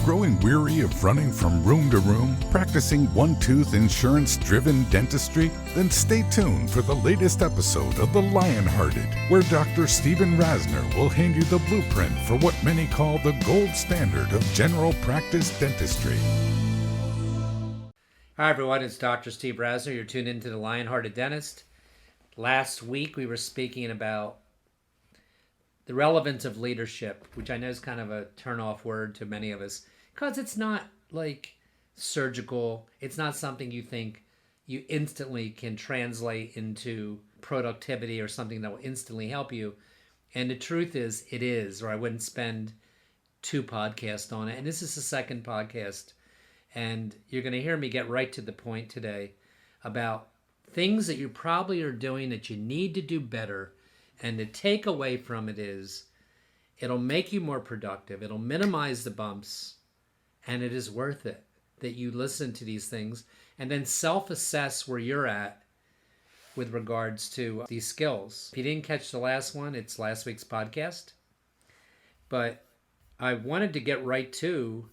growing weary of running from room to room, practicing one-tooth insurance-driven dentistry? Then stay tuned for the latest episode of The Lionhearted, where Dr. Stephen Rasner will hand you the blueprint for what many call the gold standard of general practice dentistry. Hi everyone, it's Dr. Steve Rasner. You're tuned into The Lionhearted Dentist. Last week we were speaking about the relevance of leadership, which I know is kind of a turn-off word to many of us, because it's not like surgical. It's not something you think you instantly can translate into productivity or something that will instantly help you. And the truth is, it is, or I wouldn't spend 2 podcasts on it. And this is the second podcast. And you're going to hear me get right to the point today about things that you probably are doing that you need to do better. And the takeaway from it is it'll make you more productive. It'll minimize the bumps. And it is worth it that you listen to these things and then self-assess where you're at with regards to these skills. If you didn't catch the last one, it's last week's podcast. But I wanted to get right to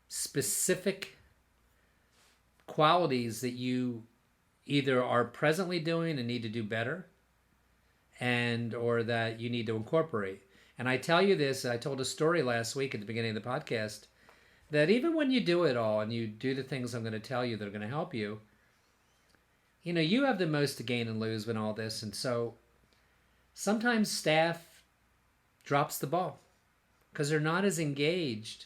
specific qualities that you either are presently doing and need to do better, and or that you need to incorporate. And I tell you this, I told a story last week at the beginning of the podcast, that even when you do it all and you do the things I'm going to tell you that are going to help you, you know, you have the most to gain and lose in all this. And so sometimes staff drops the ball because they're not as engaged,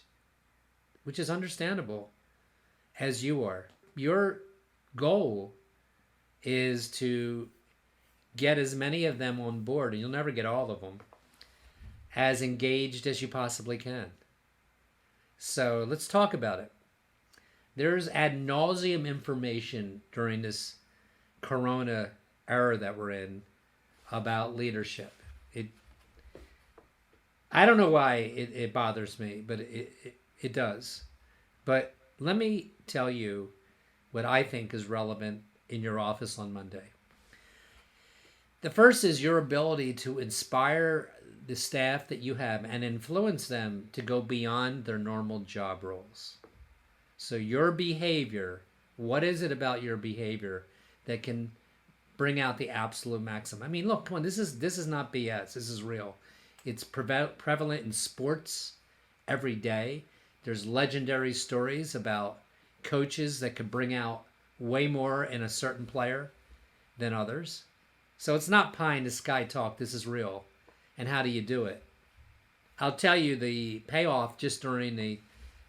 which is understandable, as you are. Your goal is to get as many of them on board, and you'll never get all of them, as engaged as you possibly can. So let's talk about it. There's ad nauseum information during this corona era that we're in about leadership. I don't know why it bothers me, but it does. But let me tell you what I think is relevant in your office on Monday. The first is your ability to inspire the staff that you have and influence them to go beyond their normal job roles. So your behavior, what is it about your behavior that can bring out the absolute maximum? I mean, look, come on, this is not BS. This is real. It's prevalent in sports every day. There's legendary stories about coaches that could bring out way more in a certain player than others. So it's not pie in the sky talk. This is real. And how do you do it? I'll tell you the payoff just during the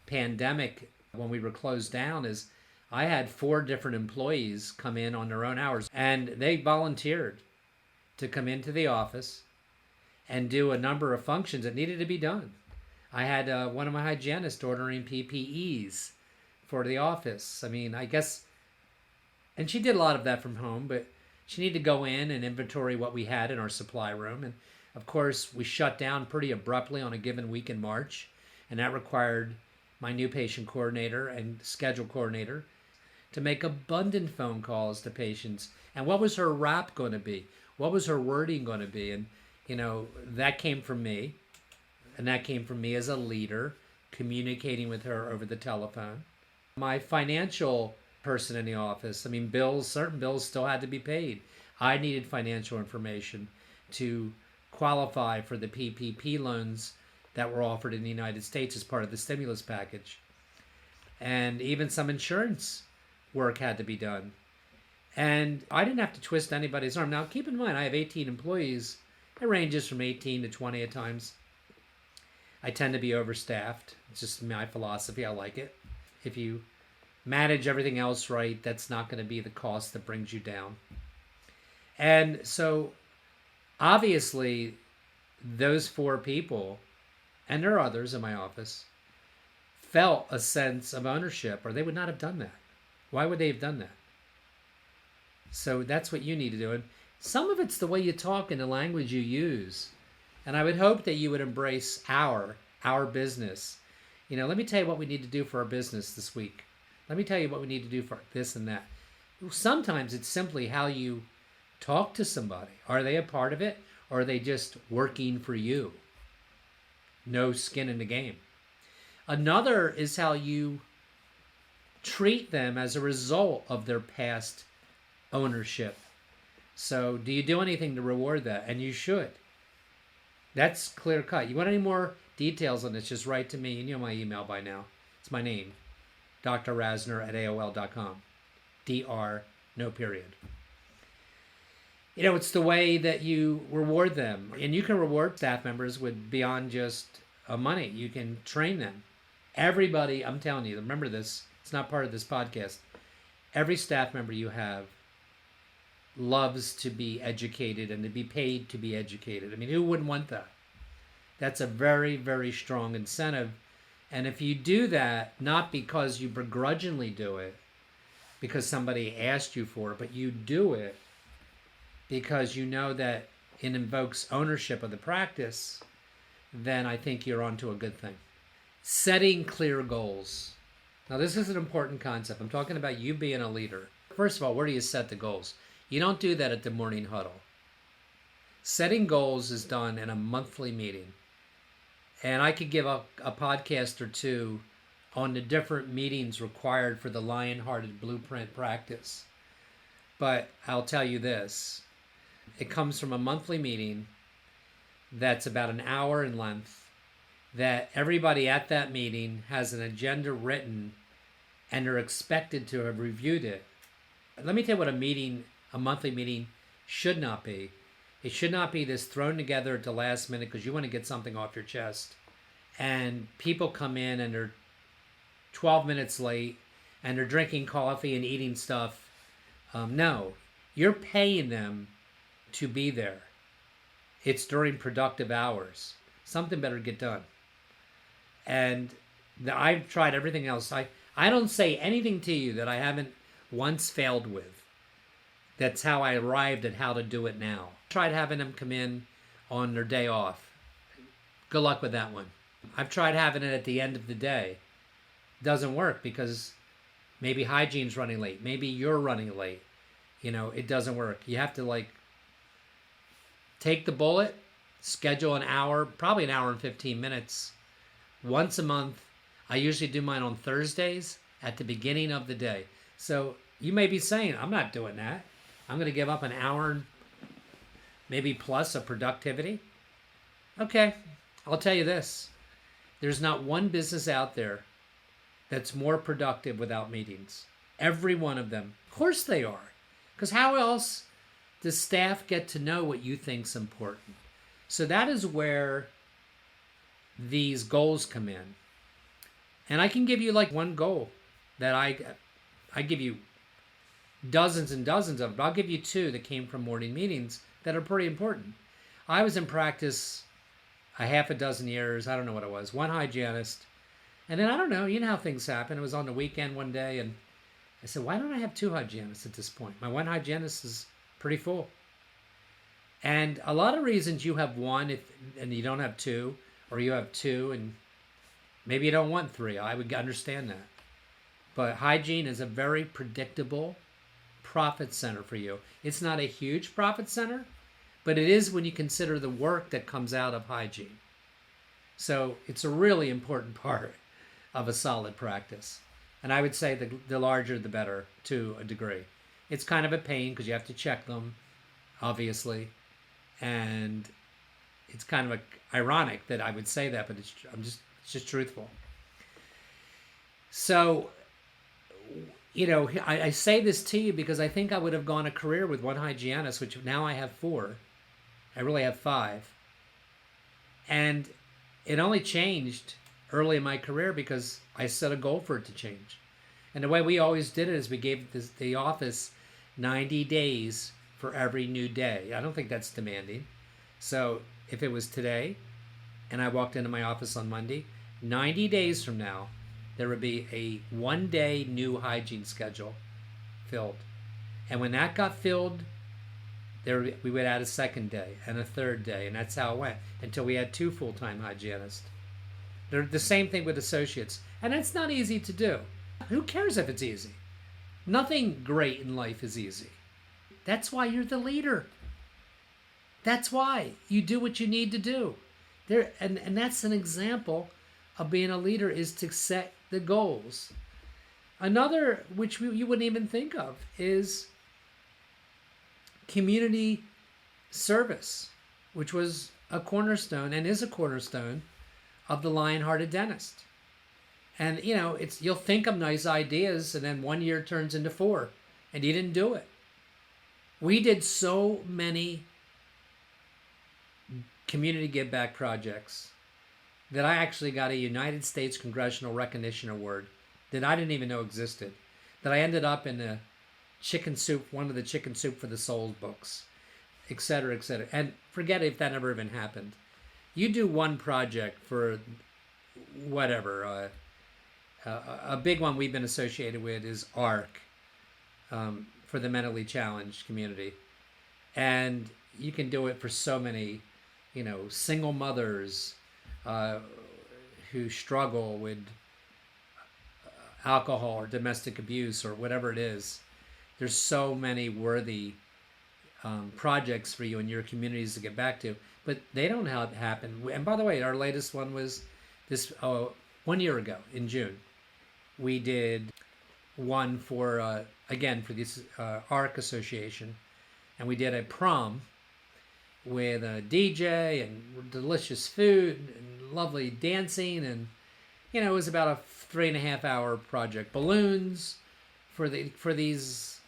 pandemic when we were closed down is I had 4 different employees come in on their own hours, and they volunteered to come into the office and do a number of functions that needed to be done. I had one of my hygienists ordering PPEs for the office. I mean, I guess, and she did a lot of that from home, but she needed to go in and inventory what we had in our supply room. And of course, we shut down pretty abruptly on a given week in March, and that required my new patient coordinator and schedule coordinator to make abundant phone calls to patients. And what was her rap going to be? What was her wording going to be? And, you know, that came from me. And that came from me as a leader, communicating with her over the telephone. My financial person in the office, I mean, certain bills still had to be paid. I needed financial information to qualify for the PPP loans that were offered in the United States as part of the stimulus package. And even some insurance work had to be done. And I didn't have to twist anybody's arm. Now, keep in mind, I have 18 employees. It ranges from 18 to 20 at times. I tend to be overstaffed. It's just my philosophy. I like it. If you manage everything else right, that's not going to be the cost that brings you down. And so, obviously, those 4 people, and there are others in my office, felt a sense of ownership, or they would not have done that. Why would they have done that? So that's what you need to do. And some of it's the way you talk and the language you use. And I would hope that you would embrace our business. You know, let me tell you what we need to do for our business this week. Let me tell you what we need to do for this and that. Sometimes it's simply how you talk to somebody. Are they a part of it, or are they just working for you? No skin in the game. Another is how you treat them as a result of their past ownership. So, do you do anything to reward that? And you should. That's clear cut. You want any more details on this, just write to me. You know my email by now. It's my name, drrasner at AOL.com. DR, no period. It's the way that you reward them. And you can reward staff members with beyond just money. You can train them. Everybody, I'm telling you, remember this, it's not part of this podcast. Every staff member you have loves to be educated and to be paid to be educated. I mean, who wouldn't want that? That's a very, very strong incentive. And if you do that, not because you begrudgingly do it, because somebody asked you for it, but you do it because you know that it invokes ownership of the practice, then I think you're onto a good thing. Setting clear goals. Now, this is an important concept. I'm talking about you being a leader. First of all, where do you set the goals? You don't do that at the morning huddle. Setting goals is done in a monthly meeting. And I could give a podcast or two on the different meetings required for the Lionhearted blueprint practice. But I'll tell you this. It comes from a monthly meeting that's about an hour in length, that everybody at that meeting has an agenda written and are expected to have reviewed it. Let me tell you what a monthly meeting should not be. It should not be this thrown together at the last minute because you want to get something off your chest. And people come in and they're 12 minutes late and they're drinking coffee and eating stuff. No, you're paying them to be there. It's during productive hours. Something better get done. And I've tried everything else. I don't say anything to you that I haven't once failed with. That's how I arrived at how to do it now. Tried having them come in on their day off. Good luck with that one. I've tried having it at the end of the day. Doesn't work because maybe hygiene's running late. Maybe you're running late. It doesn't work. You have to take the bullet, schedule an hour, probably an hour and 15 minutes, once a month. I usually do mine on Thursdays at the beginning of the day. So you may be saying, I'm not doing that. I'm going to give up an hour, maybe plus, of productivity. Okay, I'll tell you this. There's not one business out there that's more productive without meetings. Every one of them. Of course they are. Because how else does staff get to know what you think's important? So that is where these goals come in. And I can give you one goal that I give you dozens and dozens of, but I'll give you two that came from morning meetings that are pretty important. I was in practice a half a dozen years. I don't know what it was. One hygienist. And then I don't know. You know how things happen. It was on the weekend one day, and I said, why don't I have two hygienists at this point? My one hygienist is pretty full. And a lot of reasons you have one and you don't have two, or you have two and maybe you don't want three. I would understand that. But hygiene is a very predictable profit center for you. It's not a huge profit center, but it is when you consider the work that comes out of hygiene. So it's a really important part of a solid practice. And I would say the larger the better to a degree. It's kind of a pain because you have to check them, obviously. And it's kind of ironic that I would say that, but it's just truthful. So, I say this to you because I think I would have gone a career with one hygienist, which now I have four. I really have five. And it only changed early in my career because I set a goal for it to change. And the way we always did it is we gave the office 90 days for every new day. I don't think that's demanding. So if it was today and I walked into my office on Monday, 90 days from now, there would be a one-day new hygiene schedule filled. And when that got filled, we would add a second day and a third day, and that's how it went until we had two full-time hygienists. They're the same thing with associates, and that's not easy to do. Who cares if it's easy? Nothing great in life is easy. That's why you're the leader. That's why you do what you need to do. And that's an example of being a leader is to set the goals. Another, which you wouldn't even think of, is community service, which was a cornerstone and is a cornerstone of the Lionhearted dentist. And you'll think of nice ideas, and then 1 year turns into 4, and you didn't do it. We did so many community give back projects that I actually got a United States Congressional Recognition Award that I didn't even know existed. That I ended up in the Chicken Soup, one of the Chicken Soup for the Soul books, et cetera, et cetera. And forget if that ever even happened. You do one project for whatever. A big one we've been associated with is ARC, for the mentally challenged community. And you can do it for so many, single mothers who struggle with alcohol or domestic abuse or whatever it is. There's so many worthy projects for you in your communities to get back to, but they don't happen. And by the way, our latest one was this 1 year ago in June. We did one for again for this ARC association, and we did a prom with a DJ and delicious food and lovely dancing, and it was about a 3.5 hour project. Balloons for these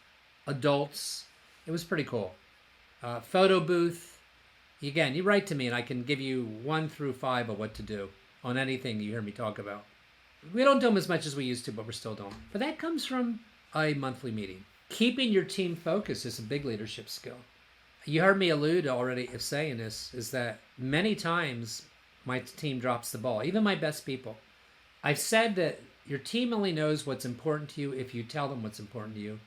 adults. It was pretty cool. Photo booth. Again, you write to me and I can give you 1 through 5 of what to do on anything you hear me talk about. We don't do them as much as we used to, but we're still doing them. But that comes from a monthly meeting. Keeping your team focused is a big leadership skill. You heard me allude already of saying this, is that many times my team drops the ball, even my best people. I've said that your team only knows what's important to you if you tell them what's important to you,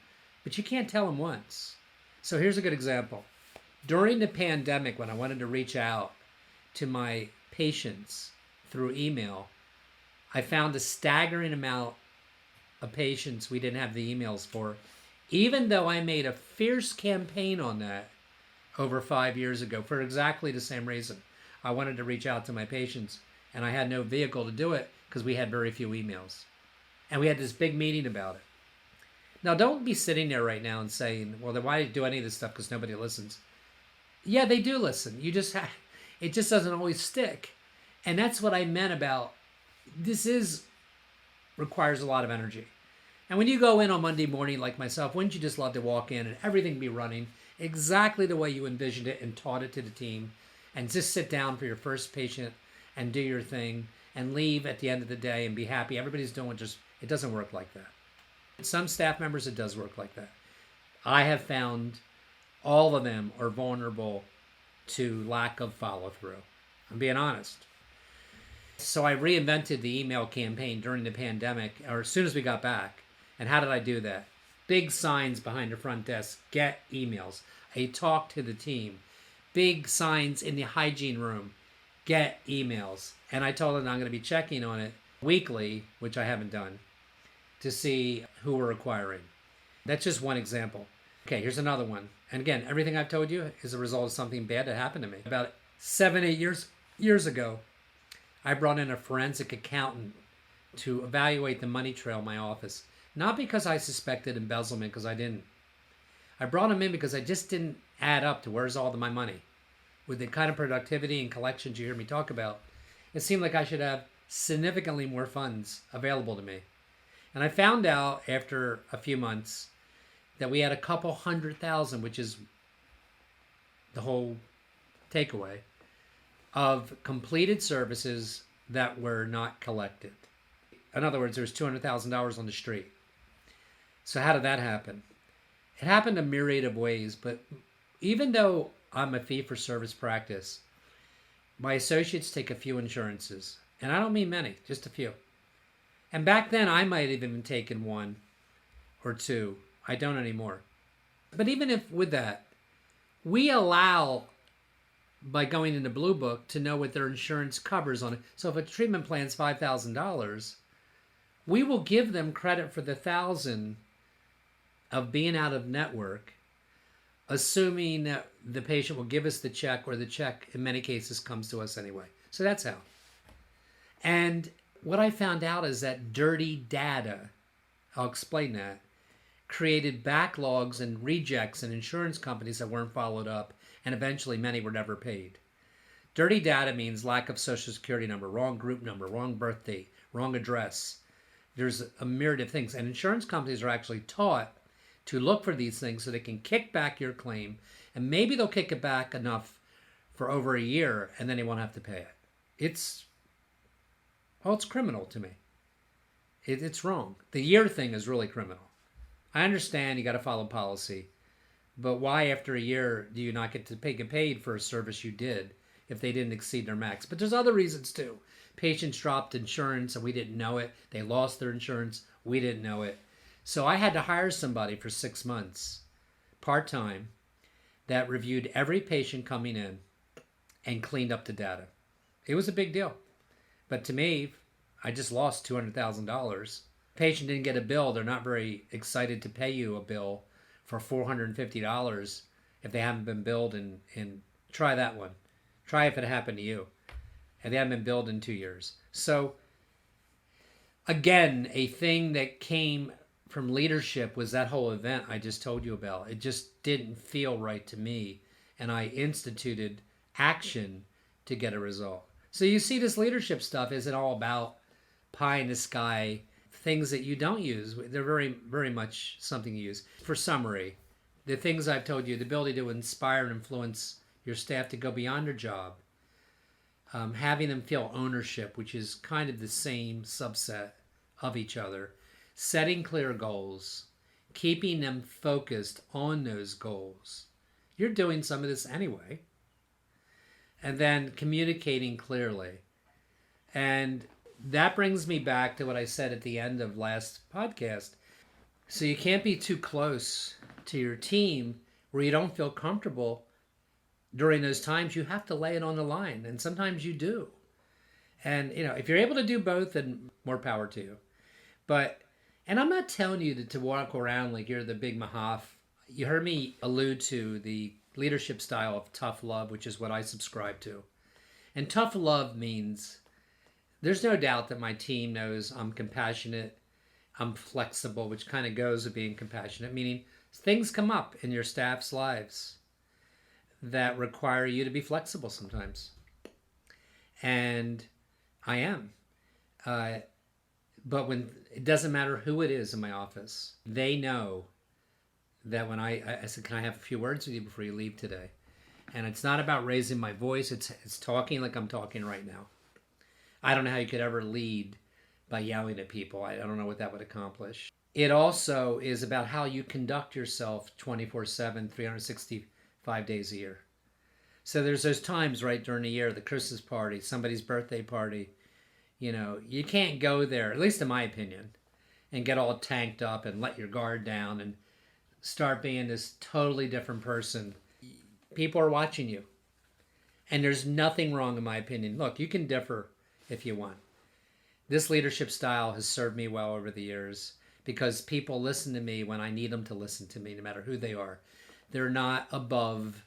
but you can't tell them once. So here's a good example. During the pandemic, when I wanted to reach out to my patients through email, I found a staggering amount of patients we didn't have the emails for, even though I made a fierce campaign on that over 5 years ago for exactly the same reason. I wanted to reach out to my patients, and I had no vehicle to do it because we had very few emails. And we had this big meeting about it. Now, don't be sitting there right now and saying, well, then why do any of this stuff? Because nobody listens. Yeah, they do listen. It just doesn't always stick. And that's what I meant about requires a lot of energy. And when you go in on Monday morning like myself, wouldn't you just love to walk in and everything be running exactly the way you envisioned it and taught it to the team, and just sit down for your first patient and do your thing and leave at the end of the day and be happy? Everybody's doing it doesn't work like that. Some staff members, it does work like that. I have found all of them are vulnerable to lack of follow-through. I'm being honest. So I reinvented the email campaign during the pandemic, or as soon as we got back. And how did I do that? Big signs behind the front desk, get emails. A talk to the team. Big signs in the hygiene room, get emails. And I told them I'm going to be checking on it weekly, which I haven't done, to see who we're acquiring. That's just one example. Okay, here's another one. And again, everything I've told you is a result of something bad that happened to me. About 7-8 years ago, I brought in a forensic accountant to evaluate the money trail in my office. Not because I suspected embezzlement, because I didn't. I brought him in because I just didn't add up to where's all my money. With the kind of productivity and collections you hear me talk about, it seemed like I should have significantly more funds available to me. And I found out after a few months that we had a couple $100,000, which is the whole takeaway, of completed services that were not collected. In other words, there was $200,000 on the street. So how did that happen? It happened a myriad of ways, but even though I'm a fee-for-service practice, my associates take a few insurances. And I don't mean many, just a few. And back then, I might have even taken 1 or 2. I don't anymore. But even if with that, we allow, by going in the Blue Book, to know what their insurance covers on it. So if a treatment plan is $5,000, we will give them credit for the $1,000 of being out of network, assuming that the patient will give us the check, or the check in many cases comes to us anyway. So that's how. And what I found out is that dirty data, I'll explain that, created backlogs and rejects in insurance companies that weren't followed up, and eventually many were never paid. Dirty data means lack of social security number, wrong group number, wrong birth date, wrong address. There's a myriad of things, and insurance companies are actually taught to look for these things so they can kick back your claim, and maybe they'll kick it back enough for over a year, and then they won't have to pay it. It's criminal to me. It's wrong. The year thing is really criminal. I understand you got to follow policy, but why after a year do you not get to get paid for a service you did if they didn't exceed their max? But there's other reasons too. Patients dropped insurance and we didn't know it. They lost their insurance. We didn't know it. So I had to hire somebody for 6 months, part-time, that reviewed every patient coming in and cleaned up the data. It was a big deal. But to me, I just lost $200,000. Patient didn't get a bill. They're not very excited to pay you a bill for $450 if they haven't been billed in try that one. Try if it happened to you. And they haven't been billed in 2 years. So again, a thing that came from leadership was that whole event I just told you about. It just didn't feel right to me. And I instituted action to get a result. So you see, this leadership stuff isn't all about pie in the sky, things that you don't use. They're very, very much something you use. For summary, the things I've told you, the ability to inspire and influence your staff to go beyond their job, having them feel ownership, which is kind of the same subset of each other, setting clear goals, keeping them focused on those goals. You're doing some of this anyway. And then communicating clearly. And that brings me back to what I said at the end of last podcast. So you can't be too close to your team where you don't feel comfortable. During those times, you have to lay it on the line. And sometimes you do. And, if you're able to do both, then more power to you. And I'm not telling you to walk around like you're the big Mahaf. You heard me allude to the leadership style of tough love, which is what I subscribe to. And tough love means there's no doubt that my team knows I'm compassionate, I'm flexible, which kind of goes with being compassionate, meaning things come up in your staff's lives that require you to be flexible sometimes. And I am. But when it doesn't matter who it is in my office, they know that when I said, can I have a few words with you before you leave today? And it's not about raising my voice. It's talking like I'm talking right now. I don't know how you could ever lead by yelling at people. I don't know what that would accomplish. It also is about how you conduct yourself 24/7, 365 days a year. So there's those times right during the year, the Christmas party, somebody's birthday party. You can't go there, at least in my opinion, and get all tanked up and let your guard down and start being this totally different person. People are watching you. And there's nothing wrong, in my opinion. Look, you can differ if you want. This leadership style has served me well over the years because people listen to me when I need them to listen to me, no matter who they are. They're not above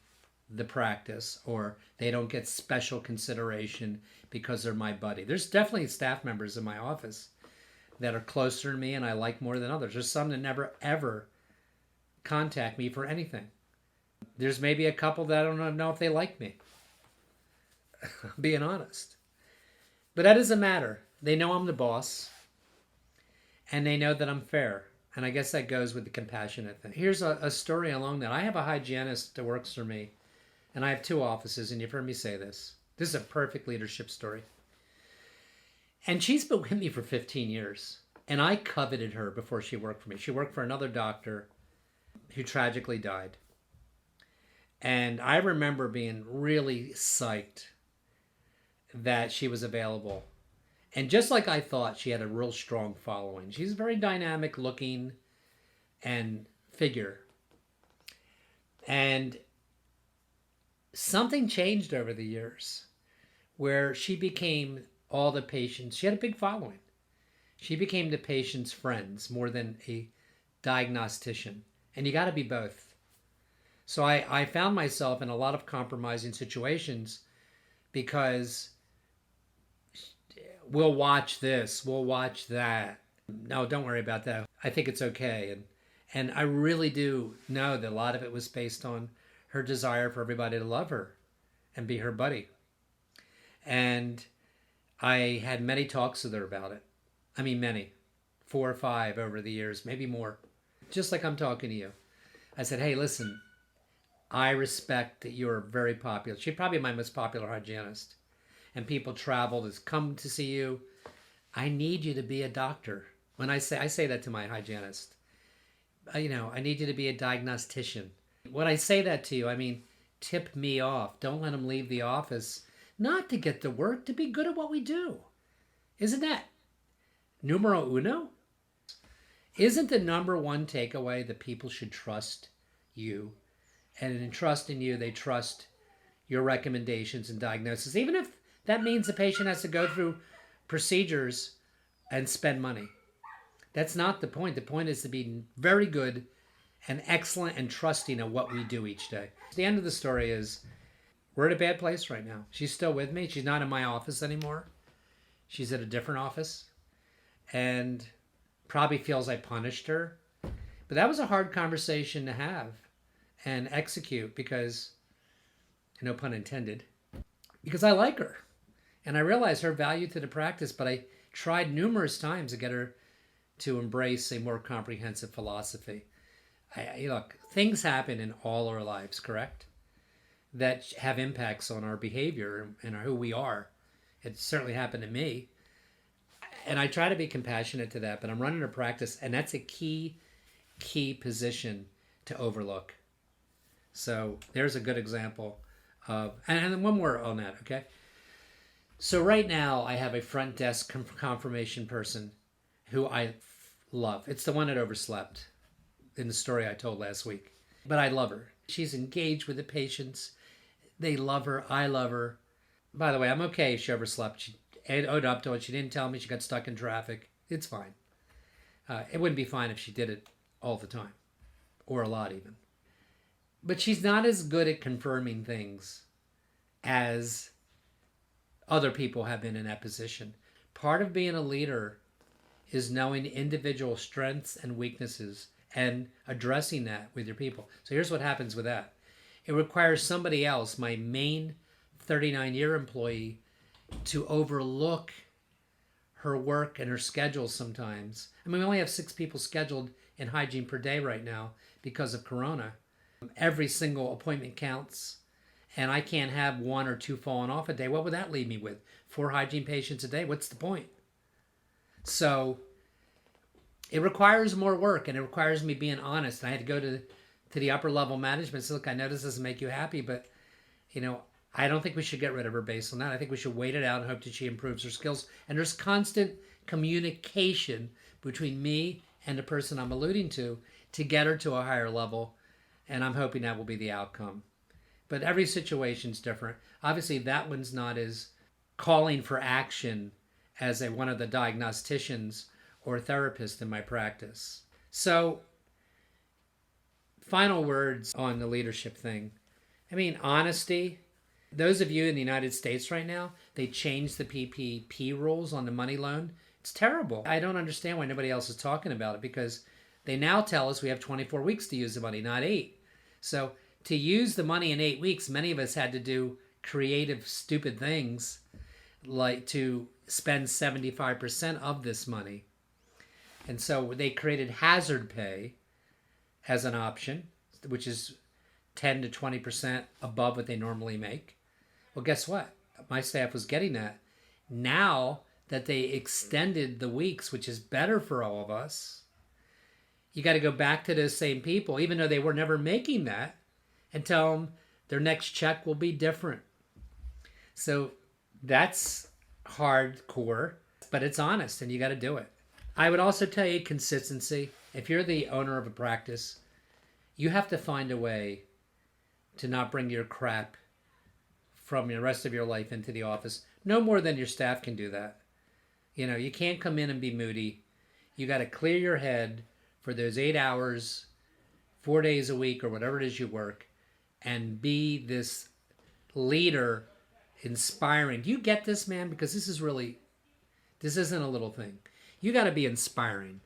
the practice, or they don't get special consideration because they're my buddy. There's definitely staff members in my office that are closer to me and I like more than others. There's some that never, ever contact me for anything. There's maybe a couple that I don't know if they like me. Being honest. But that doesn't matter. They know I'm the boss. And they know that I'm fair. And I guess that goes with the compassionate thing. Here's a story along that. I have a hygienist that works for me. And I have 2 offices, and you've heard me say this. This is a perfect leadership story. And she's been with me for 15 years. And I coveted her before she worked for me. She worked for another doctor who tragically died. And I remember being really psyched that she was available. And just like I thought, she had a real strong following. She's a very dynamic looking and figure. And something changed over the years where she became all the patients. She had a big following. She became the patient's friends more than a diagnostician. And you got to be both. So I found myself in a lot of compromising situations because we'll watch this, we'll watch that. No, don't worry about that. I think it's okay. And I really do know that a lot of it was based on her desire for everybody to love her and be her buddy. And I had many talks with her about it. I mean, many. 4 or 5 over the years, maybe more. Just like I'm talking to you. I said, hey, listen, I respect that you're very popular. She's probably my most popular hygienist. And people travel to come to see you. I need you to be a doctor. When I say that to my hygienist, I need you to be a diagnostician. When I say that to you, I mean, tip me off. Don't let them leave the office, not to get the work, to be good at what we do. Isn't that numero uno? Isn't the number one takeaway that people should trust you? And in trusting you, they trust your recommendations and diagnosis, even if that means the patient has to go through procedures and spend money. That's not the point. The point is to be very good and excellent and trusting of what we do each day. The end of the story is we're at a bad place right now. She's still with me. She's not in my office anymore. She's at a different office and probably feels I punished her. But that was a hard conversation to have and execute because, no pun intended, because I like her. And I realize her value to the practice, but I tried numerous times to get her to embrace a more comprehensive philosophy. Look, things happen in all our lives, correct? That have impacts on our behavior and who we are. It certainly happened to me. And I try to be compassionate to that, but I'm running a practice, and that's a key position to overlook. So there's a good example of, and then one more on that, okay? So right now I have a front desk confirmation person who I love. It's the one that overslept in the story I told last week. But I love her. She's engaged with the patients. They love her. I love her. By the way, I'm okay if she overslept. She owed up to it. She didn't tell me she got stuck in traffic. It's fine. It wouldn't be fine if she did it all the time. Or a lot even. But she's not as good at confirming things as other people have been in that position. Part of being a leader is knowing individual strengths and weaknesses and addressing that with your people. So here's what happens with that. It requires somebody else, my main 39-year employee, to overlook her work and her schedule sometimes. I mean, we only have 6 people scheduled in hygiene per day right now because of Corona. Every single appointment counts, and I can't have 1 or 2 falling off a day. What would that leave me with? 4 hygiene patients a day? What's the point? So it requires more work, and it requires me being honest. I had to go to the upper level management and say, look, I know this doesn't make you happy, but I don't think we should get rid of her based on that. I think we should wait it out and hope that she improves her skills. And there's constant communication between me and the person I'm alluding to get her to a higher level. And I'm hoping that will be the outcome. But every situation's different. Obviously, that one's not as calling for action as one of the diagnosticians or therapists in my practice. So, final words on the leadership thing. I mean, honesty. Those of you in the United States right now, they changed the PPP rules on the money loan. It's terrible. I don't understand why nobody else is talking about it, because they now tell us we have 24 weeks to use the money, not 8. So to use the money in 8 weeks, many of us had to do creative, stupid things like to spend 75% of this money. And so they created hazard pay as an option, which is 10 to 20% above what they normally make. Well, guess what? My staff was getting that. Now that they extended the weeks, which is better for all of us, you got to go back to those same people, even though they were never making that, and tell them their next check will be different. So that's hardcore, but it's honest, and you got to do it. I would also tell you consistency. If you're the owner of a practice, you have to find a way to not bring your crap from the rest of your life into the office. No more than your staff can do that. You can't come in and be moody. You got to clear your head for those 8 hours, 4 days a week, or whatever it is you work, and be this leader, inspiring. Do you get this, man? Because this is really, This isn't a little thing. You got to be inspiring.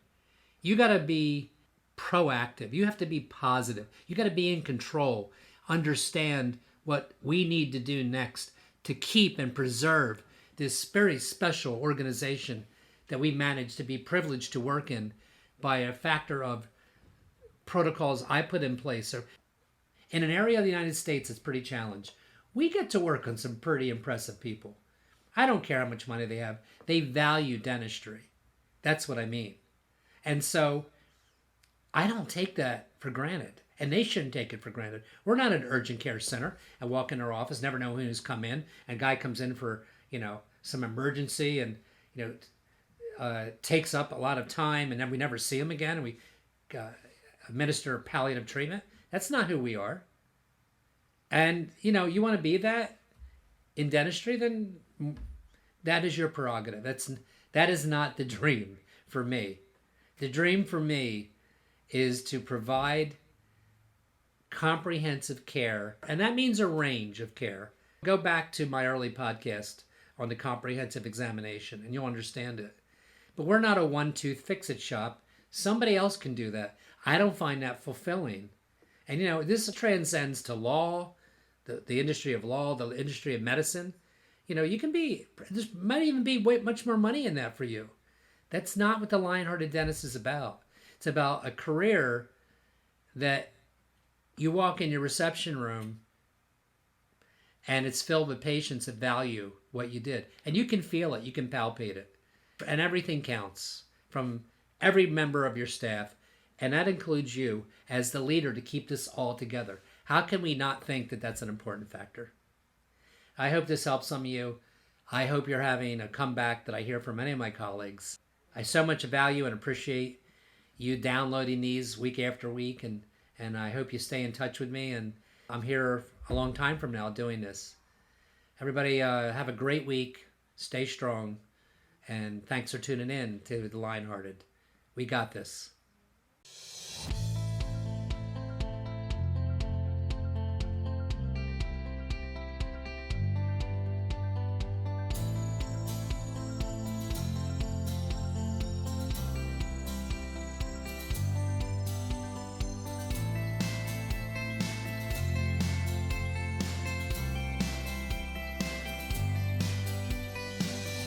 You got to be proactive. You have to be positive. You got to be in control. Understand what we need to do next to keep and preserve this very special organization that we managed to be privileged to work in by a factor of protocols I put in place. So in an area of the United States that's pretty challenged, we get to work on some pretty impressive people. I don't care how much money they have. They value dentistry. That's what I mean. And so I don't take that for granted. And they shouldn't take it for granted. We're not an urgent care center. I walk in our office, never know who's come in. And a guy comes in for, some emergency and, takes up a lot of time, and then we never see him again. And we administer palliative treatment. That's not who we are. And, you want to be that in dentistry, then that is your prerogative. That is not the dream for me. The dream for me is to provide comprehensive care, and that means a range of care. Go back to my early podcast on the comprehensive examination, and you'll understand it. But we're not a one-tooth fix-it shop. Somebody else can do that. I don't find that fulfilling. And, this transcends to law, the industry of law, the industry of medicine. There might even be much more money in that for you. That's not what the Lionhearted Dentist is about. It's about a career that you walk in your reception room and it's filled with patients that value what you did. And you can feel it. You can palpate it. And everything counts from every member of your staff. And that includes you as the leader to keep this all together. How can we not think that that's an important factor? I hope this helps some of you. I hope you're having a comeback that I hear from many of my colleagues. I so much value and appreciate you downloading these week after week, and I hope you stay in touch with me, and I'm here a long time from now doing this. Everybody have a great week. Stay strong, and thanks for tuning in to The Lionhearted. We got this.